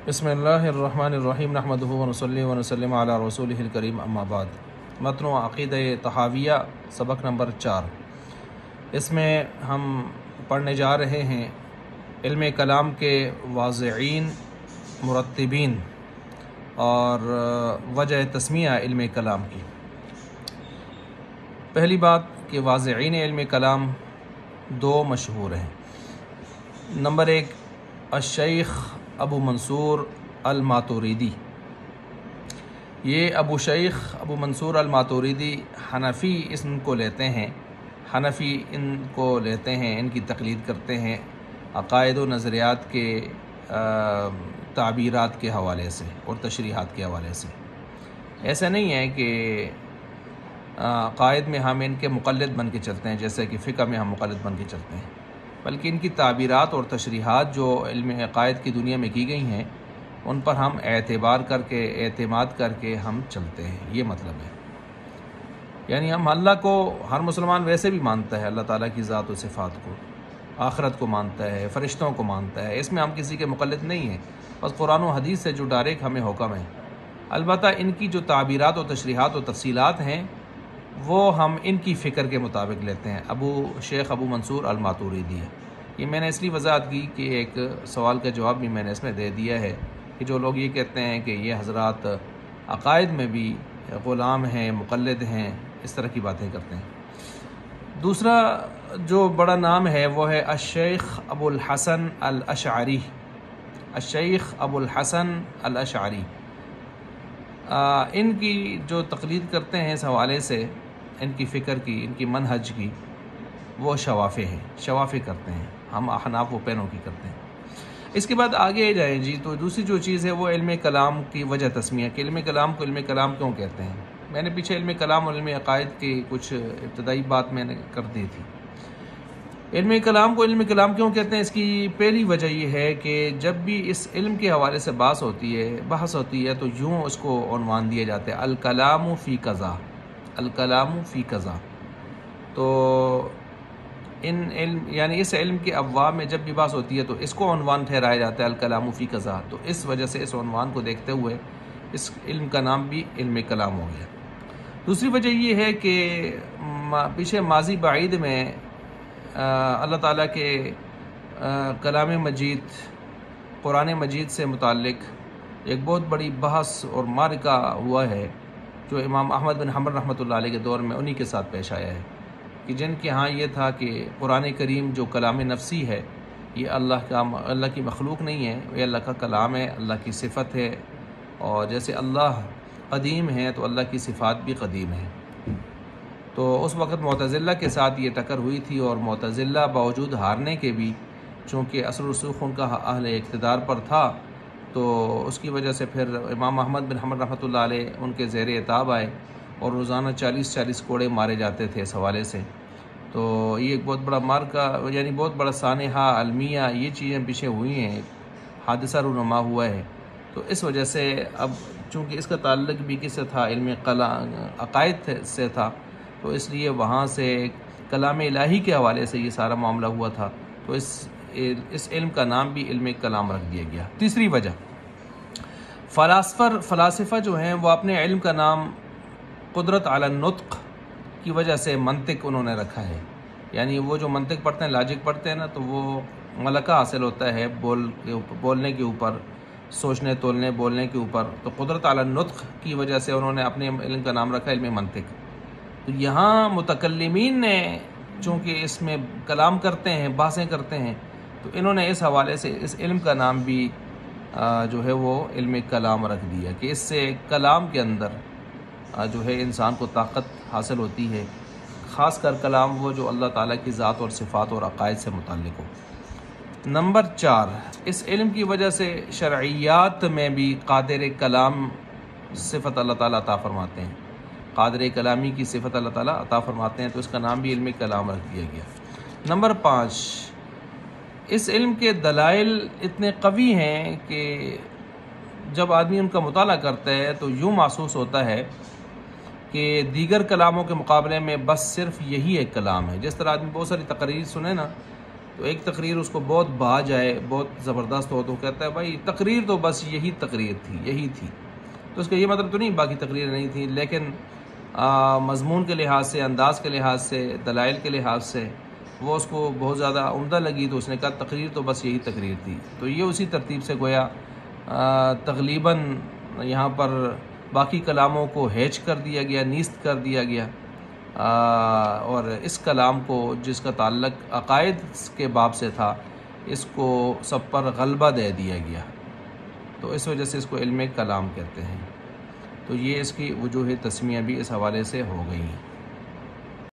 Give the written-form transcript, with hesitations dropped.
بسم اللہ الرحمن الرحیم نحمدہ ونصلی ونسلم علی رسولہ الکریم اما بعد۔ متن عقیدہ طحاویہ سبق نمبر 4۔ اس میں ہم پڑھنے جا رہے ہیں علم کلام کے واضعین، مرتبین اور وجہ تسمیہ علم کلام کی۔ پہلی بات کہ واضعین علم کلام دو مشہور ہیں۔ نمبر 1 الشیخ ابو منصور الماتوریدی۔ یہ ابو منصور الماتوریدی حنفی ان کو لیتے ہیں، ان کی تقلید کرتے ہیں عقائد و نظریات کے تعبیرات کے حوالے سے اور تشریحات کے حوالے سے۔ ایسا نہیں ہے کہ عقائد میں ہم ان کے مقلد بن کے چلتے ہیں جیسے کہ فقہ میں ہم مقلد بن کے چلتے ہیں، بلکہ ان کی تعبیرات اور تشریحات جو علم عقائد کی دنیا میں کی گئی ہیں ان پر ہم اعتماد کر کے ہم چلتے ہیں، یہ مطلب ہے۔ یعنی ہم اللہ کو، ہر مسلمان ویسے بھی مانتا ہے اللہ تعالیٰ کی ذات و صفات کو، آخرت کو مانتا ہے، فرشتوں کو مانتا ہے، اس میں ہم کسی کے مقلد نہیں ہیں، بس قرآن و حدیث سے جو ڈائریکٹ ہمیں حکم ہے۔ البتہ ان کی جو تعبیرات و تشریحات و تفصیلات ہیں وہ ہم ان کی فکر کے مطابق لیتے ہیں۔ شیخ ابو منصور الماتوریدی ہے۔ یہ میں نے اس لیے وضاحت کی کہ ایک سوال کا جواب بھی میں نے اس میں دے دیا ہے کہ جو لوگ یہ کہتے ہیں کہ یہ حضرات عقائد میں بھی غلام ہیں، مقلد ہیں، اس طرح کی باتیں کرتے ہیں۔ دوسرا جو بڑا نام ہے وہ ہے الشیخ ابو الحسن الاشعری۔ الشیخ ابو الحسن الاشعری، ان کی جو تقلید کرتے ہیں اس حوالے سے، ان کی فکر کی، ان کی منہج کی، وہ شوافی ہیں، شوافی کرتے ہیں، ہم احناف و پینوں کی کرتے ہیں۔ اس کے بعد آگے جائیں جی تو دوسری جو چیز ہے وہ علم کلام کی وجہ تسمیہ، کہ علم کلام کو علم کلام کیوں کہتے ہیں۔ میں نے پیچھے علم کلام اور علم عقائد کی کچھ ابتدائی بات میں نے کر دی تھی۔ علم کلام کو علم کلام کیوں کہتے ہیں، اس کی پہلی وجہ یہ ہے کہ جب بھی اس علم کے حوالے سے بحث ہوتی ہے تو یوں اس کو عنوان دیا جاتا ہے الکلام فی قضا، الکلام فی قضا۔ تو یعنی اس علم کے ابواب میں جب بھی بحث ہوتی ہے تو اس کو عنوان ٹھہرایا جاتا ہے الکلام فی قضا، تو اس وجہ سے اس عنوان کو دیکھتے ہوئے اس علم کا نام بھی علم کلام ہو گیا۔ دوسری وجہ یہ ہے کہ پیچھے ماضی بعید میں اللہ تعالیٰ کے کلام مجید، قرآن مجید سے متعلق ایک بہت بڑی بحث اور معرکہ ہوا ہے جو امام احمد بن حنبل رحمۃ اللہ علیہ کے دور میں انہی کے ساتھ پیش آیا ہے، کہ جن کے ہاں یہ تھا کہ قرآن کریم جو کلام نفسی ہے یہ اللہ کی مخلوق نہیں ہے، یہ اللہ کا کلام ہے، اللہ کی صفت ہے، اور جیسے اللہ قدیم ہے تو اللہ کی صفات بھی قدیم ہے۔ تو اس وقت معتزلہ کے ساتھ یہ ٹکر ہوئی تھی، اور معتزلہ باوجود ہارنے کے بھی چونکہ اثر و رسوخ ان کا اہل اقتدار پر تھا، تو اس کی وجہ سے پھر امام احمد بن حنبل رحمۃ اللہ علیہ ان کے زیر عتاب آئے اور روزانہ 40 کوڑے مارے جاتے تھے اس حوالے سے۔ تو یہ ایک بہت بڑا مارکا، یعنی بہت بڑا سانحہ علمیہ، یہ چیزیں پیچھے ہوئی ہیں، حادثہ رونما ہوا ہے۔ تو اس وجہ سے اب چونکہ اس کا تعلق بھی کس سے تھا، علم عقائد سے تھا، تو اس لیے وہاں سے کلام الہی کے حوالے سے یہ سارا معاملہ ہوا تھا، تو اس علم کا نام بھی علم کلام رکھ دیا گیا۔ تیسری وجہ، فلاسفہ جو ہیں وہ اپنے علم کا نام قدرت علی النطق کی وجہ سے منطق انہوں نے رکھا ہے۔ یعنی وہ جو منطق پڑھتے ہیں، لاجک پڑھتے ہیں نا، تو وہ ملکہ حاصل ہوتا ہے بولنے کے اوپر، سوچنے تولنے بولنے کے اوپر، تو قدرت علی النطق کی وجہ سے انہوں نے اپنے علم کا نام رکھا علم منطق۔ تو یہاں متکلمین نے چونکہ اس میں کلام کرتے ہیں، بحثیں کرتے ہیں، تو انہوں نے اس حوالے سے اس علم کا نام بھی جو ہے وہ علم کلام رکھ دیا، کہ اس سے کلام کے اندر جو ہے انسان کو طاقت حاصل ہوتی ہے، خاص کر کلام وہ جو اللہ تعالیٰ کی ذات اور صفات اور عقائد سے متعلق ہو۔ نمبر 4، اس علم کی وجہ سے شرعیات میں بھی قادر کلام صفت اللہ تعالیٰ عطا فرماتے ہیں، قادر کلامی کی صفت اللہ تعالیٰ عطا فرماتے ہیں، تو اس کا نام بھی علم کلام رکھ دیا گیا۔ نمبر 5، اس علم کے دلائل اتنے قوی ہیں کہ جب آدمی ان کا مطالعہ کرتا ہے تو یوں محسوس ہوتا ہے کہ دیگر کلاموں کے مقابلے میں بس صرف یہی ایک کلام ہے۔ جس طرح آدمی بہت ساری تقریر سنے نا، تو ایک تقریر اس کو بہت بھا جائے، بہت زبردست ہو، تو کہتا ہے بھائی تقریر تو بس یہی تقریر تھی، یہی تھی. تو اس کا یہ مطلب تو نہیں باقی تقریریں نہیں تھیں، لیکن مضمون کے لحاظ سے، انداز کے لحاظ سے، دلائل کے لحاظ سے وہ اس کو بہت زیادہ عمدہ لگی، تو اس نے کہا تقریر تو بس یہی تقریر تھی. تو یہ اسی ترتیب سے گویا تقریباً یہاں پر باقی کلاموں کو ہیچ کر دیا گیا، نیست کر دیا گیا، اور اس کلام کو جس کا تعلق عقائد کے باب سے تھا اس کو سب پر غلبہ دے دیا گیا. تو اس وجہ سے اس کو علم کلام کہتے ہیں. تو یہ اس کی وجوہ تسمیہ بھی اس حوالے سے ہو گئی.